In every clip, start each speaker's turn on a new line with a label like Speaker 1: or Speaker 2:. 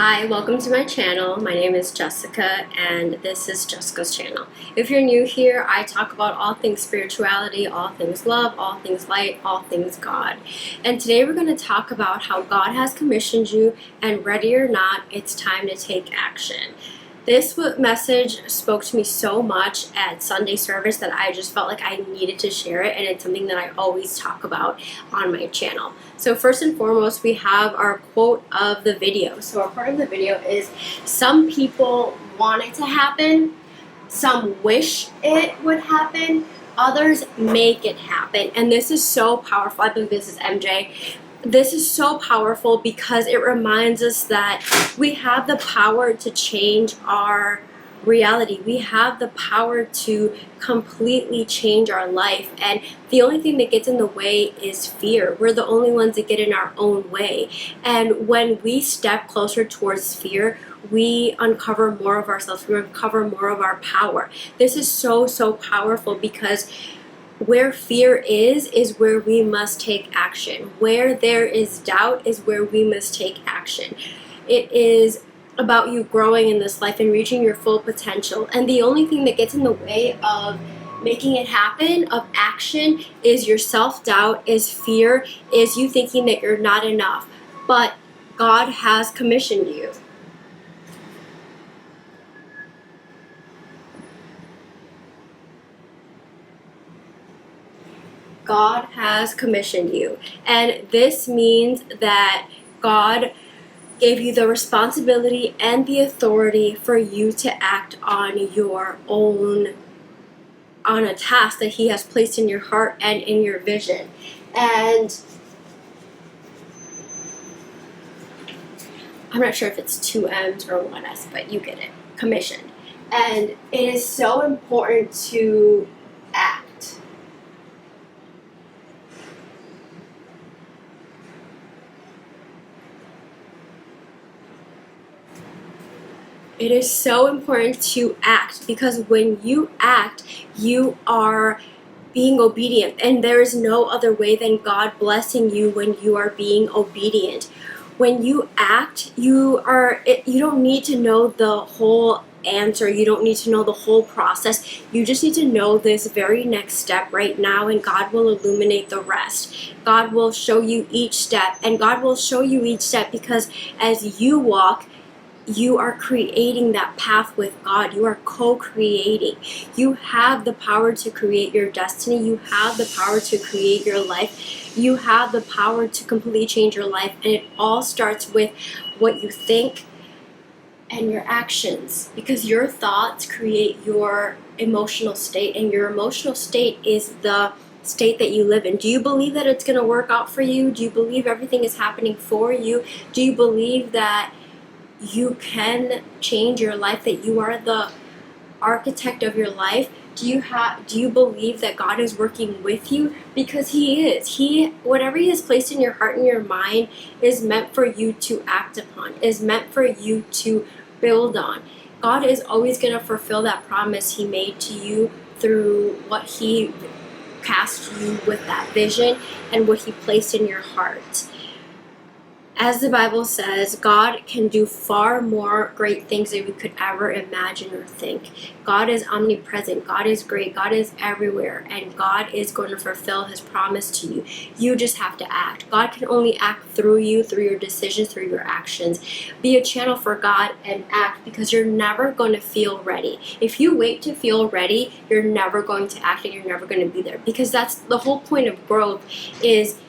Speaker 1: Hi, welcome to my channel. My name is Jessica and this is Jessica's channel. If you're new here, I talk about all things spirituality, all things love, all things light, all things God. And today we're going to talk about how God has commissioned you, and ready or not, it's time to take action. This message spoke to me so much at Sunday service that I just felt like I needed to share it, and it's something that I always talk about on my channel. So first and foremost, we have our quote of the video. So our part of the video is, some people want it to happen, some wish it would happen, others make it happen. And this is so powerful. I believe this is MJ. This is so powerful because it reminds us that we have the power to change our reality. We have the power to completely change our life, and the only thing that gets in the way is fear. We're the only ones that get in our own way, and when we step closer towards fear, we uncover more of ourselves. We uncover more of our power. This is so powerful because where fear is where we must take action. Where there is doubt is where we must take action. It is about you growing in this life and reaching your full potential. And the only thing that gets in the way of making it happen, of action, is your self-doubt, is fear, is you thinking that you're not enough. But God has commissioned you. God has commissioned you. And this means that God gave you the responsibility and the authority for you to act on your own, on a task that He has placed in your heart and in your vision. And I'm not sure if it's two M's or one S, but you get it. Commissioned. And it is so important to act. It is so important to act, because when you act, you are being obedient, and there is no other way than God blessing you when you are being obedient. When you act, you don't need to know the whole answer. You don't need to know the whole process. You just need to know this very next step right now, and God will illuminate the rest. God will show you each step, and God will show you each step because as you walk, you are creating that path with God. You are co-creating. You have the power to create your destiny. You have the power to create your life. You have the power to completely change your life. And it all starts with what you think and your actions, because your thoughts create your emotional state, and your emotional state is the state that you live in. Do you believe that it's going to work out for you? Do you believe everything is happening for you? Do you believe that you can change your life, that you are the architect of your life? Do you believe that God is working with you? Because He is. Whatever He has placed in your heart and your mind is meant for you to act upon, is meant for you to build on. God is always going to fulfill that promise He made to you through what He cast you with, that vision and what He placed in your heart. As the Bible says, God can do far more great things than we could ever imagine or think. God is omnipresent. God is great. God is everywhere. And God is going to fulfill His promise to you. You just have to act. God can only act through you, through your decisions, through your actions. Be a channel for God and act, because you're never going to feel ready. If you wait to feel ready, you're never going to act, and you're never going to be there. Because that's the whole point of growth, is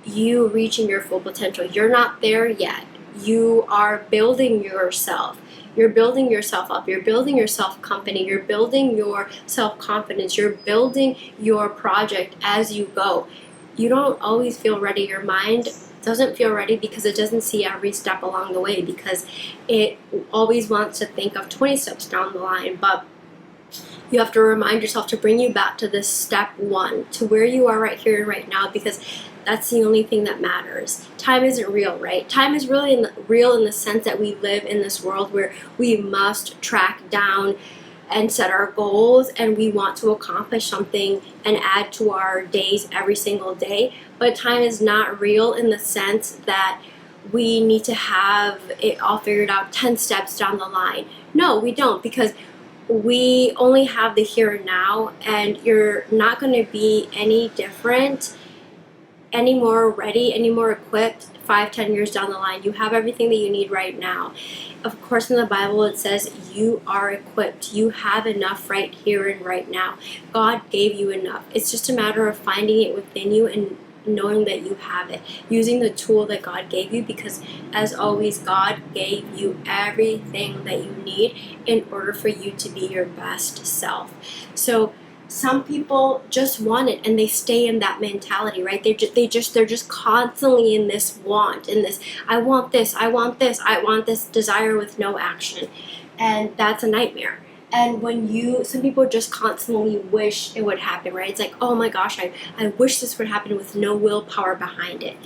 Speaker 1: you reaching your full potential. You're not there yet. You are building yourself. You're building yourself up. You're building your self-company. You're building your self-confidence. You're building your project as you go. You don't always feel ready. Your mind doesn't feel ready because it doesn't see every step along the way, because it always wants to think of 20 steps down the line. But you have to remind yourself to bring you back to this step one, to where you are right here and right now, because that's the only thing that matters. Time isn't real, right? Time is really real in the sense that we live in this world where we must track down and set our goals, and we want to accomplish something and add to our days every single day. But time is not real in the sense that we need to have it all figured out 10 steps down the line. No, we don't, because we only have the here and now, and you're not going to be any different, any more ready, any more equipped 5-10 years down the line. You have everything that you need right now. Of course, in the Bible it says you are equipped. You have enough right here and right now. God gave you enough. It's just a matter of finding it within you and knowing that you have it, using the tool that God gave you, because as always, God gave you everything that you need in order for you to be your best self. So some people just want it and they stay in that mentality, right? They're just constantly in this want, in this I want this, I want this, I want this desire with no action. And that's a nightmare. And some people just constantly wish it would happen, right? It's like, oh my gosh, I wish this would happen, with no willpower behind it.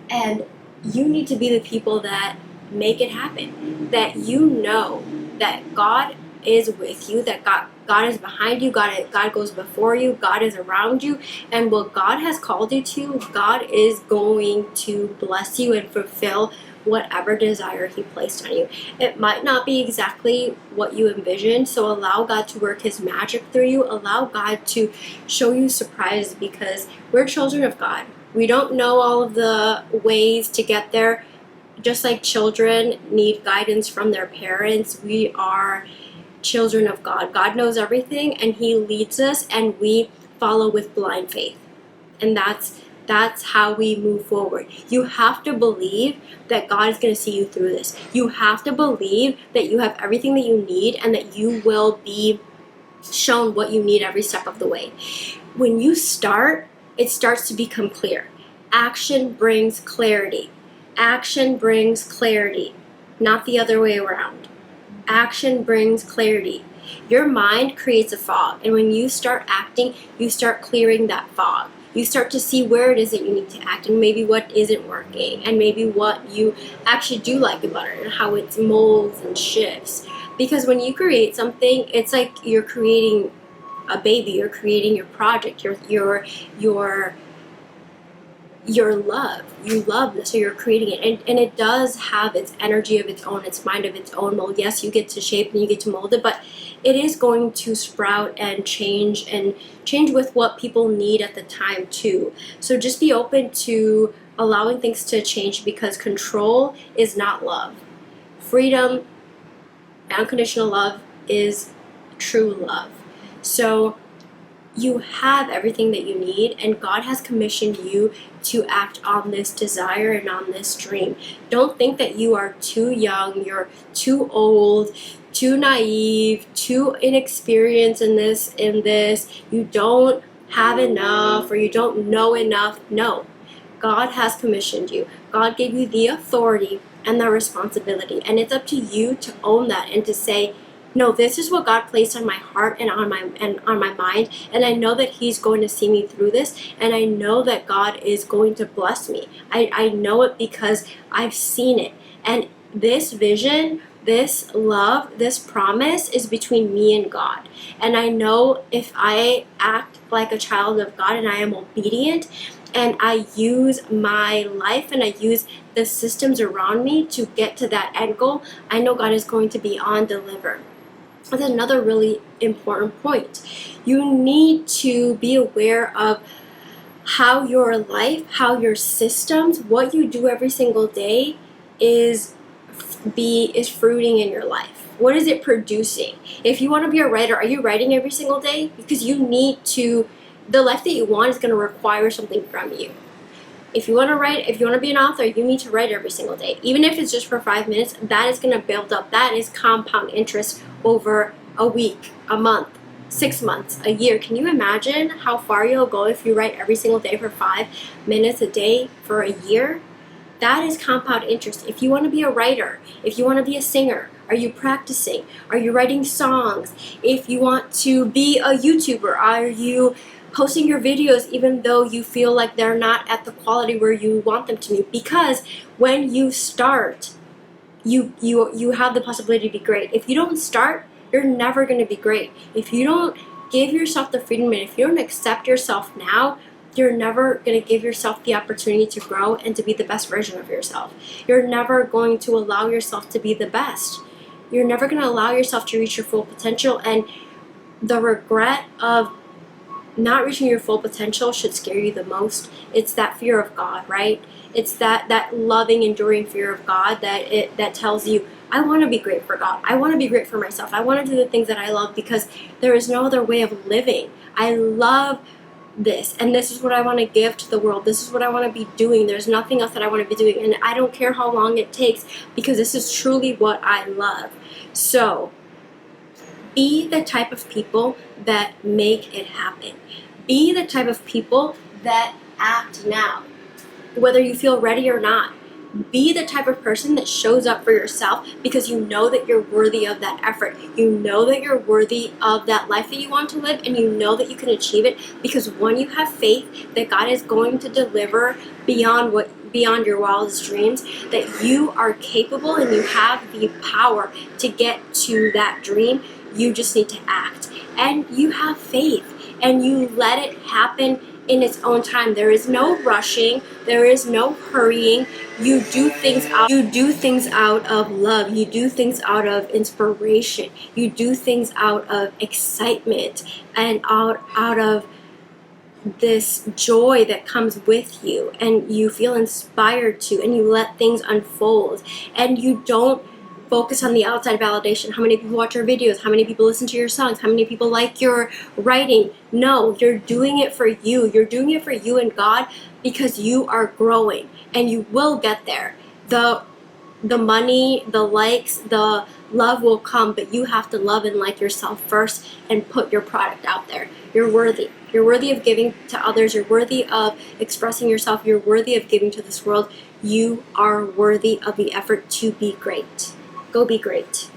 Speaker 1: And you need to be the people that make it happen, that you know that God is with you, that God is behind you, God goes before you, God is around you, and what God has called you to, God is going to bless you and fulfill whatever desire He placed on you. It might not be exactly what you envisioned, so allow God to work His magic through you. Allow God to show you surprises, because we're children of God. We don't know all of the ways to get there. Just like children need guidance from their parents, we are children of God. God knows everything, and He leads us, and we follow with blind faith. And that's how we move forward. You have to believe that God is going to see you through this. You have to believe that you have everything that you need, and that you will be shown what you need every step of the way. When you start, it starts to become clear. Action brings clarity. Action brings clarity, not the other way around. Action brings clarity. Your mind creates a fog, and when you start acting, you start clearing that fog. You start to see where it is that you need to act, and maybe what isn't working, and maybe what you actually do like about it, and how it molds and shifts. Because when you create something, it's like you're creating a baby, you're creating your project, your love. You love this, so you're creating it, and it does have its energy of its own, its mind of its own mold. Yes, you get to shape and you get to mold it, but it is going to sprout and change with what people need at the time too. So just be open to allowing things to change, because control is not love. Freedom, unconditional love is true love. So you have everything that you need, and God has commissioned you to act on this desire and on this dream. Don't think that you are too young, you're too old, too naive, too inexperienced in this, you don't have enough, or you don't know enough. No, God has commissioned you. God gave you the authority and the responsibility, and it's up to you to own that and to say, no, this is what God placed on my heart and on my mind, and I know that He's going to see me through this, and I know that God is going to bless me. I know it because I've seen it, and this vision, this love, this promise is between me and God. And I know if I act like a child of God and I am obedient, and I use my life and I use the systems around me to get to that end goal, I know God is going to beyond deliver. That's another really important point. You need to be aware of how your life, how your systems, what you do every single day is fruiting in your life. What is it producing? If you want to be a writer, are you writing every single day? Because you need to, the life that you want is going to require something from you. If you want to write, if you want to be an author, you need to write every single day. Even if it's just for 5 minutes, that is going to build up. That is compound interest over a week, a month, 6 months, a year. Can you imagine how far you'll go if you write every single day for 5 minutes a day for a year? That is compound interest. If you want to be a writer, if you want to be a singer, are you practicing? Are you writing songs? If you want to be a YouTuber, are you posting your videos even though you feel like they're not at the quality where you want them to be? Because when you start, you have the possibility to be great. If you don't start, you're never going to be great. If you don't give yourself the freedom, and if you don't accept yourself now, you're never going to give yourself the opportunity to grow and to be the best version of yourself. You're never going to allow yourself to be the best. You're never going to allow yourself to reach your full potential, and the regret of not reaching your full potential should scare you the most. It's that fear of God, right? It's that loving, enduring fear of God that tells you, I want to be great for God. I want to be great for myself. I want to do the things that I love because there is no other way of living. I love this, and this is what I want to give to the world. This is what I want to be doing. There's nothing else that I want to be doing, and I don't care how long it takes because this is truly what I love. So be the type of people that make it happen. Be the type of people that act now, whether you feel ready or not. Be the type of person that shows up for yourself because you know that you're worthy of that effort. You know that you're worthy of that life that you want to live, and you know that you can achieve it because when you have faith that God is going to deliver beyond your wildest dreams, that you are capable and you have the power to get to that dream. You just need to act, and you have faith, and you let it happen in its own time. There is no rushing. There is no hurrying. You do things out of love. You do things out of inspiration. You do things out of excitement and out of this joy that comes with you, and you feel inspired to, and you let things unfold, and you don't focus on the outside validation. How many people watch your videos? How many people listen to your songs? How many people like your writing? No, you're doing it for you. You're doing it for you and God because you are growing, and you will get there. The money, the likes, the love will come, but you have to love and like yourself first and put your product out there. You're worthy. You're worthy of giving to others. You're worthy of expressing yourself. You're worthy of giving to this world. You are worthy of the effort to be great. Go be great.